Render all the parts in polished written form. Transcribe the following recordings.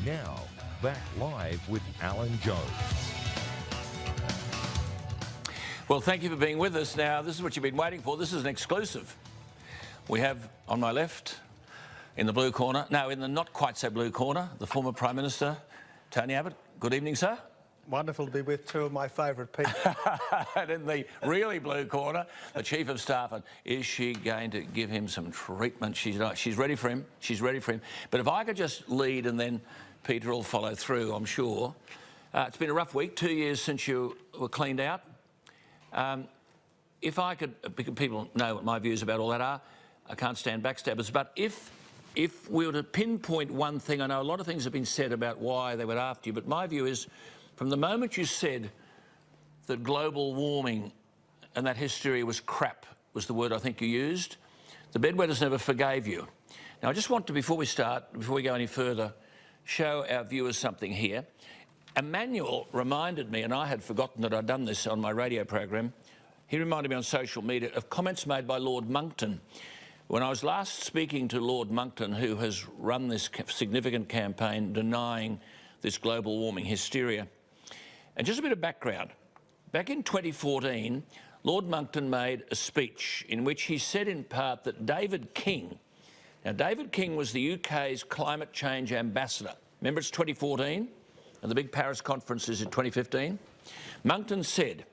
Now, back live with Alan Jones. Well, thank you for being with us. Now, this is what you've been waiting for. This is an exclusive. We have on my left, in the blue corner, no, in the not quite so blue corner, the former Prime Minister, Tony Abbott. Good evening, sir. Wonderful to be with two of my favourite people. And in the really blue corner, the Chief of Staff. And is she going to give him some treatment? She's ready for him. She's ready for him. But if I could just lead and then Peter will follow through, I'm sure. It's been a rough week, 2 years since you were cleaned out. If I could, because people know what my views about all that are, I can't stand backstabbers, but if we were to pinpoint one thing, I know a lot of things have been said about why they were after you, but my view is, from the moment you said that global warming and that hysteria was crap, was the word I think you used, the bedwetters never forgave you. Now, I just want to, before we go any further, show our viewers something here. Emmanuel reminded me, and I had forgotten that I'd done this on my radio program, he reminded me on social media of comments made by Lord Monckton. When I was last speaking to Lord Monckton, who has run this significant campaign denying this global warming hysteria. And just a bit of background. Back in 2014, Lord Monckton made a speech in which he said in part that David King, now David King was the UK's climate change ambassador. Remember, it's 2014 and the big Paris conference is in 2015. Monckton said,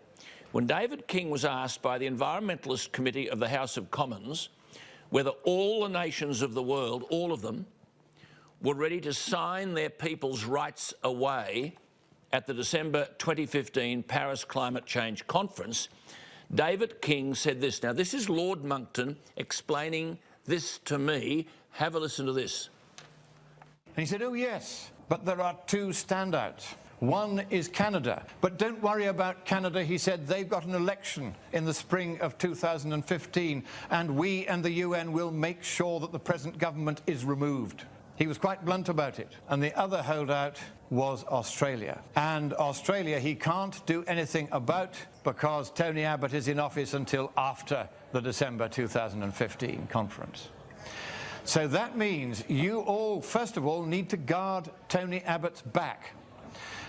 when David King was asked by the Environmentalist Committee of the House of Commons whether all the nations of the world, all of them, were ready to sign their people's rights away at the December 2015 Paris Climate Change Conference, David King said this. Now, this is Lord Monckton explaining this to me. Have a listen to this. And he said, oh, yes, but there are two standouts. One is Canada. But don't worry about Canada, he said. They've got an election in the spring of 2015, and we and the UN will make sure that the present government is removed. He was quite blunt about it. And the other holdout was Australia. And Australia he can't do anything about because Tony Abbott is in office until after the December 2015 conference. So that means you all, first of all, need to guard Tony Abbott's back,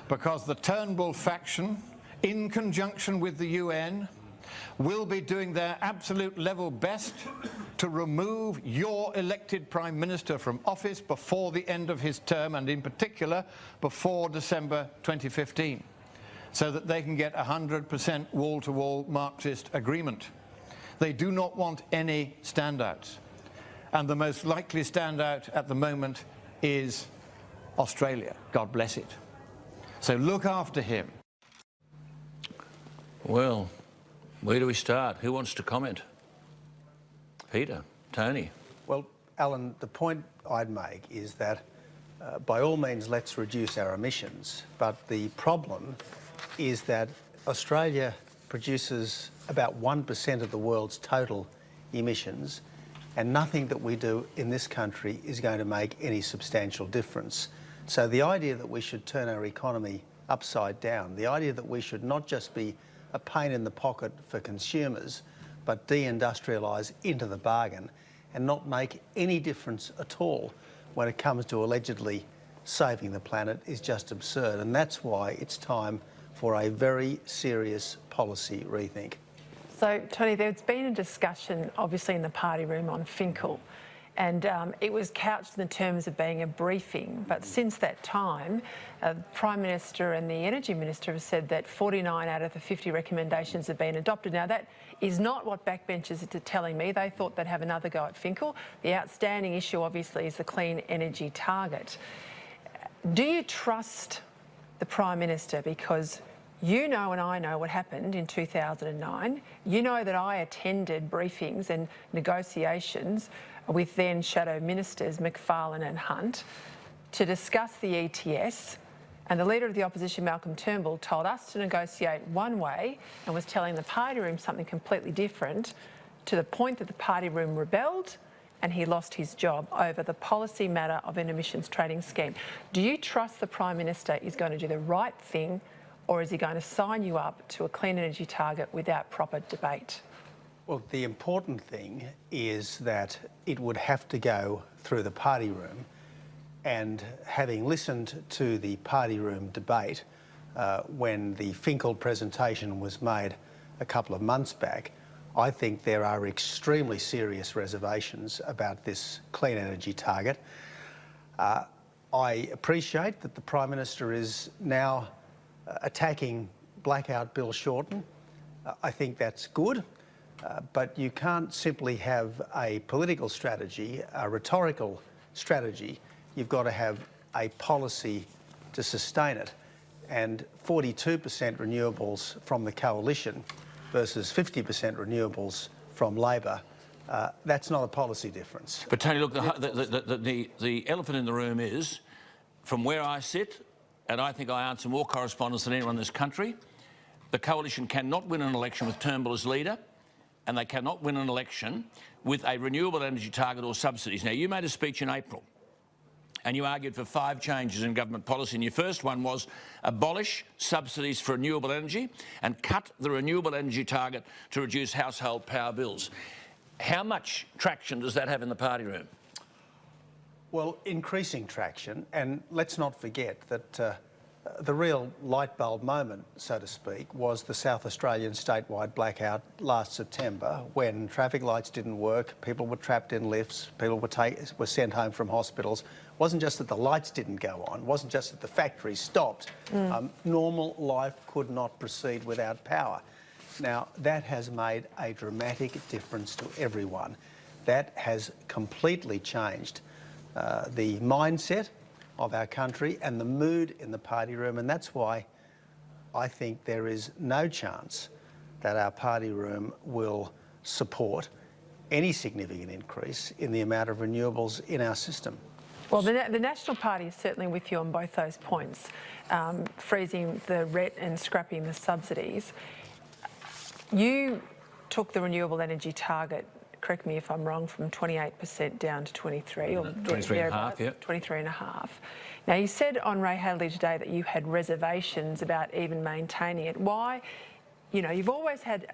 because the Turnbull faction, in conjunction with the UN, will be doing their absolute level best to remove your elected Prime Minister from office before the end of his term, and in particular before December 2015, so that they can get 100% wall-to-wall Marxist agreement. They do not want any standouts. And the most likely standout at the moment is Australia. God bless it. So look after him. Well, where do we start? Who wants to comment? Peter, Tony. Well, Alan, the point I'd make is that by all means let's reduce our emissions, but the problem is that Australia produces about 1% of the world's total emissions, and nothing that we do in this country is going to make any substantial difference. So the idea that we should turn our economy upside down, the idea that we should not just be a pain in the pocket for consumers, but deindustrialise into the bargain and not make any difference at all when it comes to allegedly saving the planet is just absurd. And that's why it's time for a very serious policy rethink. So, Tony, there's been a discussion, obviously, in the party room on Finkel, and it was couched in the terms of being a briefing. But since that time, the Prime Minister and the Energy Minister have said that 49 out of the 50 recommendations have been adopted. Now, that is not what backbenchers are telling me. They thought they'd have another go at Finkel. The outstanding issue, obviously, is the clean energy target. Do you trust the Prime Minister? Because you know and I know what happened in 2009. You know that I attended briefings and negotiations with then Shadow Ministers Macfarlane and Hunt to discuss the ETS, and the Leader of the Opposition, Malcolm Turnbull, told us to negotiate one way and was telling the party room something completely different, to the point that the party room rebelled and he lost his job over the policy matter of an emissions trading scheme. Do you trust the Prime Minister is going to do the right thing, or is he going to sign you up to a clean energy target without proper debate? Well, the important thing is that it would have to go through the party room And having listened to the party room debate when the Finkel presentation was made a couple of months back, I think there are extremely serious reservations about this clean energy target. I appreciate that the Prime Minister is now attacking blackout Bill Shorten. I think that's good, but you can't simply have a political strategy, a rhetorical strategy. You've got to have a policy to sustain it. And 42% renewables from the coalition versus 50% renewables from Labor, that's not a policy difference. But Tony, look, the elephant in the room is, from where I sit, and I think I answer more correspondence than anyone in this country, the coalition cannot win an election with Turnbull as leader, and they cannot win an election with a renewable energy target or subsidies. Now, you made a speech in April, and you argued for 5 changes in government policy, and your first one was abolish subsidies for renewable energy and cut the renewable energy target to reduce household power bills. How much traction does that have in the party room? Well, increasing traction, and let's not forget that the real light bulb moment, so to speak, was the South Australian statewide blackout last September when traffic lights didn't work, people were trapped in lifts, people were sent home from hospitals. It wasn't just that the lights didn't go on, it wasn't just that the factories stopped. Normal life could not proceed without power. Now, that has made a dramatic difference to everyone. That has completely changed the mindset of our country and the mood in the party room, and that's why I think there is no chance that our party room will support any significant increase in the amount of renewables in our system. Well, the National Party is certainly with you on both those points, freezing the RET and scrapping the subsidies. You took the renewable energy target, correct me if I'm wrong, from 28% down to 23, or 23.5, yeah. 23.5. Now, you said on Ray Hadley today that you had reservations about even maintaining it. Why? You know, you've always had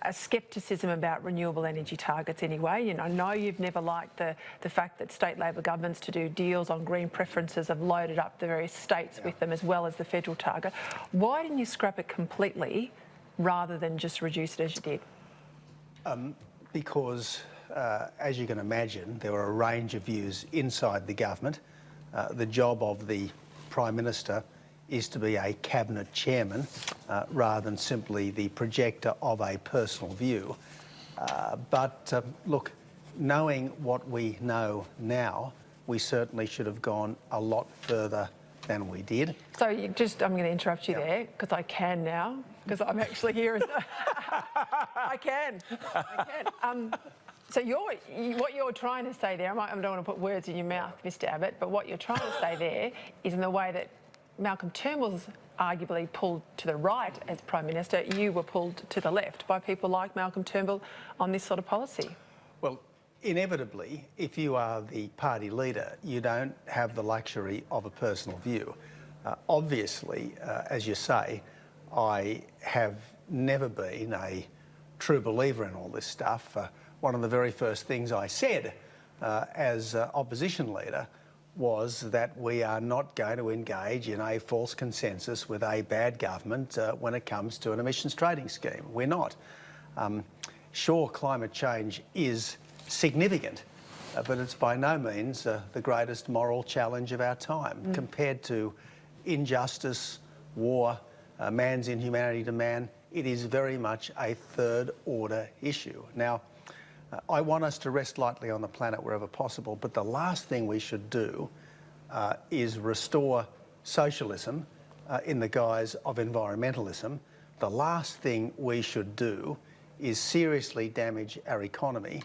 a scepticism about renewable energy targets anyway. You know, I know you've never liked the fact that state Labor governments to do deals on green preferences have loaded up the various states with them as well as the federal target. Why didn't you scrap it completely rather than just reduce it as you did? Because, as you can imagine, there were a range of views inside the government. The job of the Prime Minister is to be a cabinet chairman rather than simply the projector of a personal view. But look, knowing what we know now, we certainly should have gone a lot further than we did. So I'm going to interrupt you there because I can now, because I'm actually here. I can. So what you're trying to say there, I don't want to put words in your mouth, Mr. Abbott, but what you're trying to say there is in the way that Malcolm Turnbull's arguably pulled to the right as Prime Minister, you were pulled to the left by people like Malcolm Turnbull on this sort of policy. Well, inevitably, if you are the party leader, you don't have the luxury of a personal view. Obviously, as you say, I have never been a true believer in all this stuff. One of the very first things I said as opposition leader was that we are not going to engage in a false consensus with a bad government when it comes to an emissions trading scheme. We're not. Sure, climate change is significant, but it's by no means the greatest moral challenge of our time. Compared to injustice, war, man's inhumanity to man, it is very much a third-order issue. Now, I want us to rest lightly on the planet wherever possible, but the last thing we should do is restore socialism in the guise of environmentalism. The last thing we should do is seriously damage our economy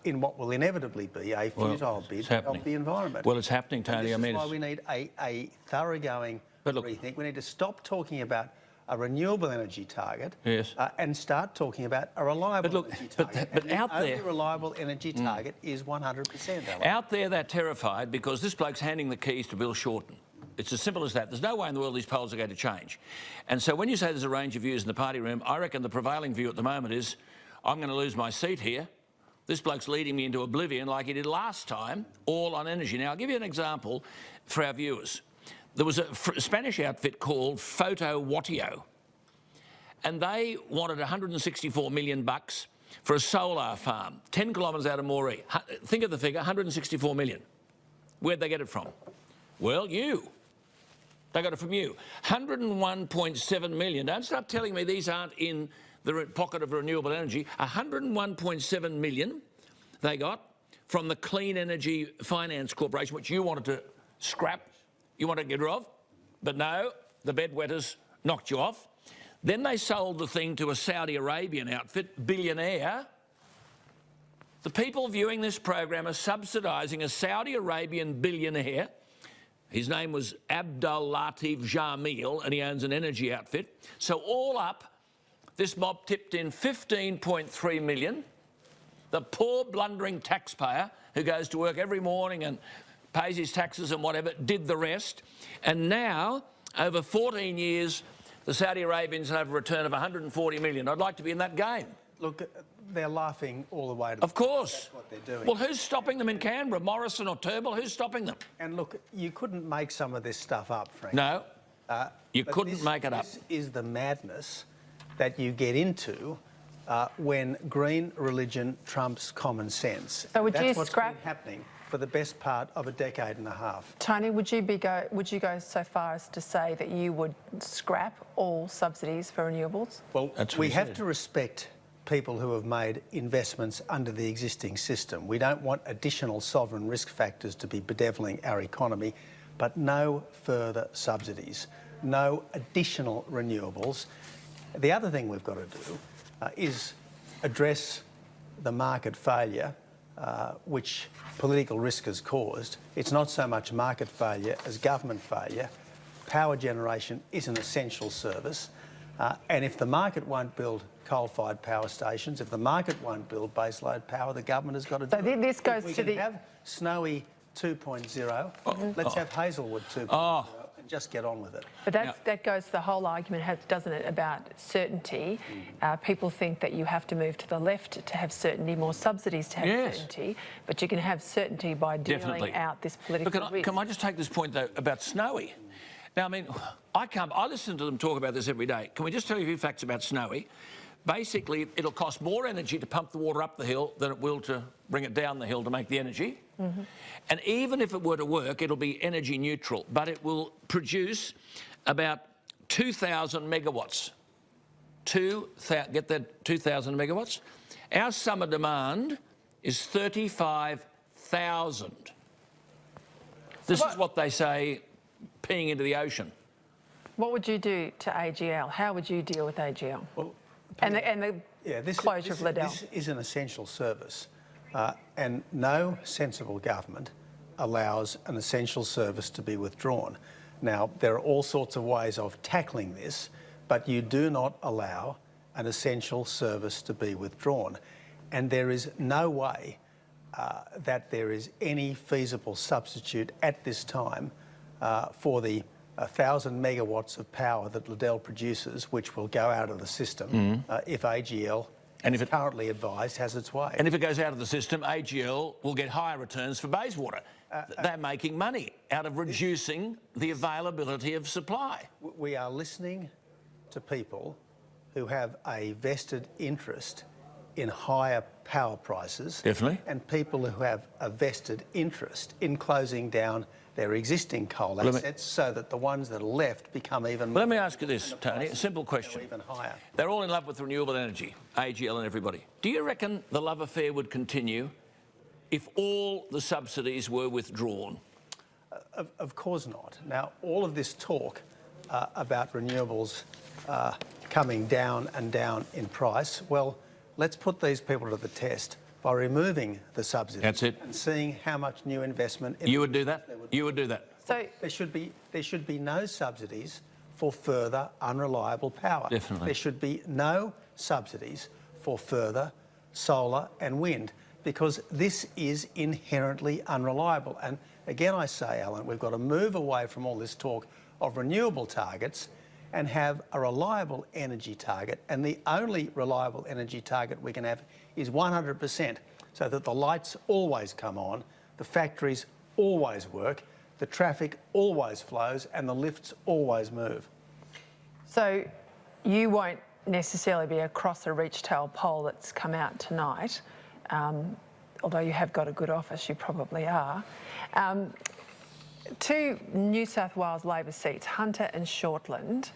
in what will inevitably be a futile bid of the environment. Well, it's happening, Tony. And this is why we need a thoroughgoing rethink. We need to stop talking about a renewable energy target and start talking about a reliable energy target. But out there, the only reliable energy target is 100%. Alan. Out there, they're terrified because this bloke's handing the keys to Bill Shorten. It's as simple as that. There's no way in the world these polls are going to change. And so when you say there's a range of views in the party room, I reckon the prevailing view at the moment is I'm going to lose my seat here this bloke's leading me into oblivion like he did last time, all on energy. Now, I'll give you an example for our viewers. There was a Spanish outfit called Watio, and they wanted 164 million bucks for a solar farm, 10 kilometres out of Moree. Think of the figure, 164 million. Where'd they get it from? Well, you. They got it from you. 101.7 million. Don't start telling me these aren't in the pocket of renewable energy. 101.7 million they got from the Clean Energy Finance Corporation, which you wanted to scrap, you wanted to get rid of, but no, the bedwetters knocked you off. Then they sold the thing to a Saudi Arabian outfit, billionaire. The people viewing this program are subsidising a Saudi Arabian billionaire. His name was Abdul Latif Jamil, and he owns an energy outfit. So all up, this mob tipped in 15.3 million. The poor blundering taxpayer who goes to work every morning and pays his taxes and whatever, did the rest. And now, over 14 years, the Saudi Arabians have a return of 140 million. I'd like to be in that game. Look, they're laughing all the way to Of course. That's what they're doing. Well, who's stopping them in Canberra? Morrison or Turnbull? Who's stopping them? And look, you couldn't make some of this stuff up, Frank. No, you But couldn't make it up. This is the madness that you get into when green religion trumps common sense. So would you That's what's scrap- been happening for the best part of a decade and a half. Tony, would you go so far as to say that you would scrap all subsidies for renewables? Well, That's what we he have said. to respect people who have made investments under the existing system. We don't want additional sovereign risk factors to be bedeviling our economy, but no further subsidies, no additional renewables. The other thing we've got to do is address the market failure which political risk has caused. It's not so much market failure as government failure. Power generation is an essential service. And if the market won't build coal-fired power stations, if the market won't build baseload power, the government has got to do it. So this goes If to we the... can have Snowy 2.0, let's have Hazelwood 2.0 and just get on with it. But that goes to the whole argument, doesn't it, about certainty. People think that you have to move to the left to have certainty, more subsidies to have certainty, but you can have certainty by dealing out this political risk. Can I just take this point, though, about Snowy? Now, I mean, I listen to them talk about this every day. Can we just tell you a few facts about Snowy? Basically, it'll cost more energy to pump the water up the hill than it will to bring it down the hill to make the energy. And even if it were to work, it'll be energy neutral, but it will produce about 2,000 megawatts. Get that 2,000 megawatts? Our summer demand is 35,000. This is what they say peeing into the ocean. What would you do to AGL? How would you deal with AGL? Well, and the closure of Liddell? This is an essential service, and no sensible government allows an essential service to be withdrawn. Now, there are all sorts of ways of tackling this, but you do not allow an essential service to be withdrawn. And there is no way that there is any feasible substitute at this time for the 1,000 megawatts of power that Liddell produces, which will go out of the system if AGL, and if currently advised, has its way. And if it goes out of the system, AGL will get higher returns for Bayswater. They're making money out of reducing the availability of supply. We are listening to people who have a vested interest in higher power prices. Definitely. And people who have a vested interest in closing down their existing coal assets so that the ones that are left become even more... Let me ask you this, Tony, a simple question. Even higher. They're all in love with renewable energy, AGL and everybody. Do you reckon the love affair would continue if all the subsidies were withdrawn? Of course not. Now, all of this talk about renewables coming down and down in price, well, let's put these people to the test by removing the subsidies. That's it. And seeing how much new investment... You would do that? You would do that? So there should be no subsidies for further unreliable power. Definitely. There should be no subsidies for further solar and wind, because this is inherently unreliable. And again, I say, Alan, we've got to move away from all this talk of renewable targets and have a reliable energy target. And the only reliable energy target we can have is 100% so that the lights always come on, the factories always work, the traffic always flows and the lifts always move. So you won't necessarily be across a Reach-Tail poll that's come out tonight, although you have got a good office, you probably are. Two New South Wales Labor seats, Hunter and Shortland,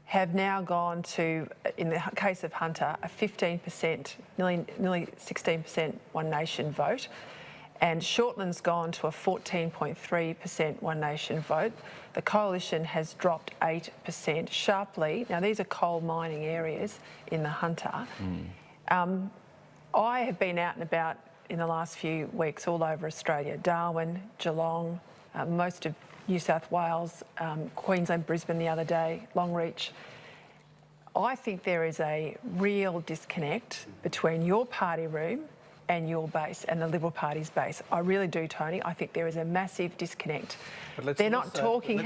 have now gone to, in the case of Hunter, a 15%, nearly 16% One Nation vote, and Shortland's gone to a 14.3% One Nation vote. The coalition has dropped 8% sharply. Now, these are coal mining areas in the Hunter. I have been out and about in the last few weeks all over Australia, Darwin, Geelong, most of New South Wales, Queensland, Brisbane the other day, Longreach. I think there is a real disconnect between your party room and your base and the Liberal Party's base. I really do, Tony. I think there is a massive disconnect. They're not talking,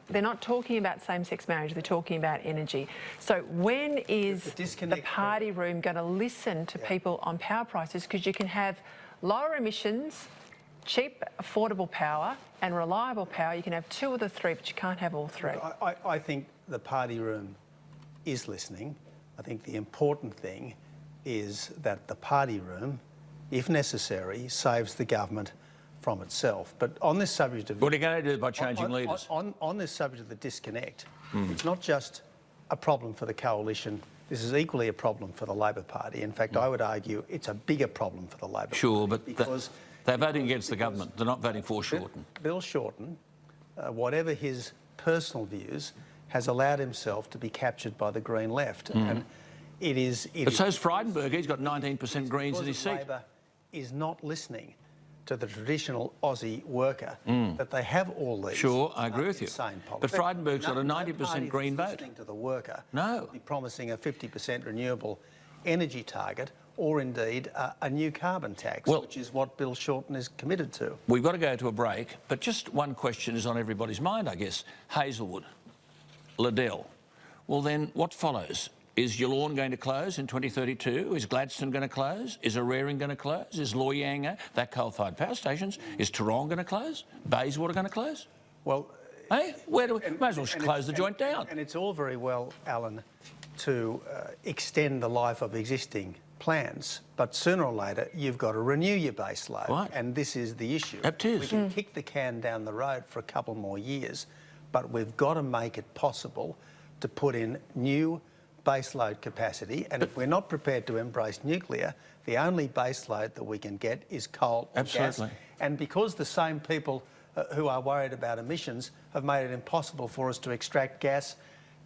they're not talking about same-sex marriage, they're talking about energy. So when is the party room going to listen to people on power prices? Because you can have lower emissions, cheap, affordable power and reliable power. You can have two of the three, but you can't have all three. I think the party room is listening. I think the important thing is that the party room, if necessary, saves the government from itself. But on this subject of... What are you going to do by changing leaders? On this subject of the disconnect, it's not just a problem for the coalition. This is equally a problem for the Labor Party. In fact, I would argue it's a bigger problem for the Labor Party. Sure, but because they're voting against the government. They're not voting for Shorten. Bill Shorten, whatever his personal views, has allowed himself to be captured by the Green left. And it is... But so's Frydenberg. He's got 19% Greens in his seat. Labor is not listening to the traditional Aussie worker, that they have all these... Sure, I agree with you. But Frydenberg's got a 90% Green vote. Listening to the worker, no, be promising a 50% renewable energy target, or indeed a new carbon tax, which is what Bill Shorten is committed to. We've got to go to a break, but just one question is on everybody's mind, I guess. Hazelwood, Liddell. Well, then what follows? Is Yallourn going to close in 2032? Is Gladstone going to close? Is Araring going to close? Is Loy Yang, that coal-fired power stations? Is Tarong going to close? Bayswater going to close? Well... Hey, where do we... Might as well close the joint down. And it's all very well, Alan, to extend the life of existing plans, but sooner or later you've got to renew your base load. Right. And this is the issue. It is. We can kick the can down the road for a couple more years, but we've got to make it possible to put in new baseload capacity, and if we're not prepared to embrace nuclear, the only baseload that we can get is coal and gas. And because the same people who are worried about emissions have made it impossible for us to extract gas,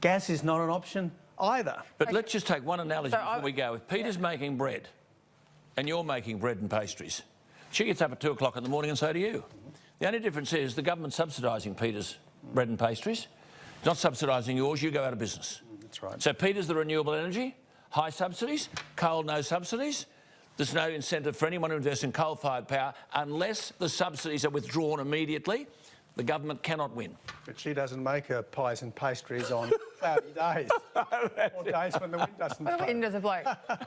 gas is not an option either. But let's just take one analogy before we go. If Peter's making bread and you're making bread and pastries, she gets up at 2 o'clock in the morning and so do you. The only difference is the government's subsidising Peter's bread and pastries. It's not subsidising yours, you go out of business. That's right. So Peter's the renewable energy, high subsidies, coal no subsidies. There's no incentive for anyone to invest in coal-fired power unless the subsidies are withdrawn immediately. The government cannot win. But she doesn't make her pies and pastries on cloudy days, or days when the wind doesn't blow. The wind doesn't blow.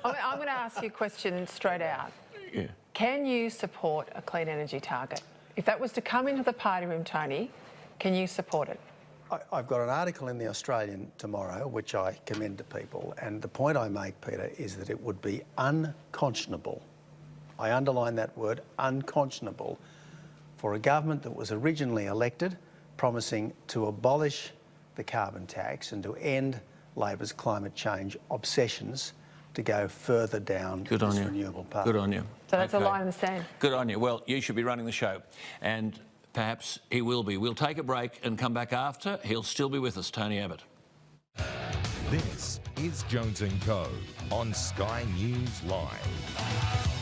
I'm going to ask you a question straight out. Yeah. Can you support a clean energy target? If that was to come into the party room, Tony, can you support it? I've got an article in The Australian tomorrow, which I commend to people, and the point I make, Peter, is that it would be unconscionable, I underline that word, unconscionable, for a government that was originally elected promising to abolish the carbon tax and to end Labor's climate change obsessions to go further down this renewable path. Good on you. So that's a line in the sand. Good on you. Well, you should be running the show. And perhaps he will be. We'll take a break and come back after. He'll still be with us, Tony Abbott. This is Jones & Co. on Sky News Live.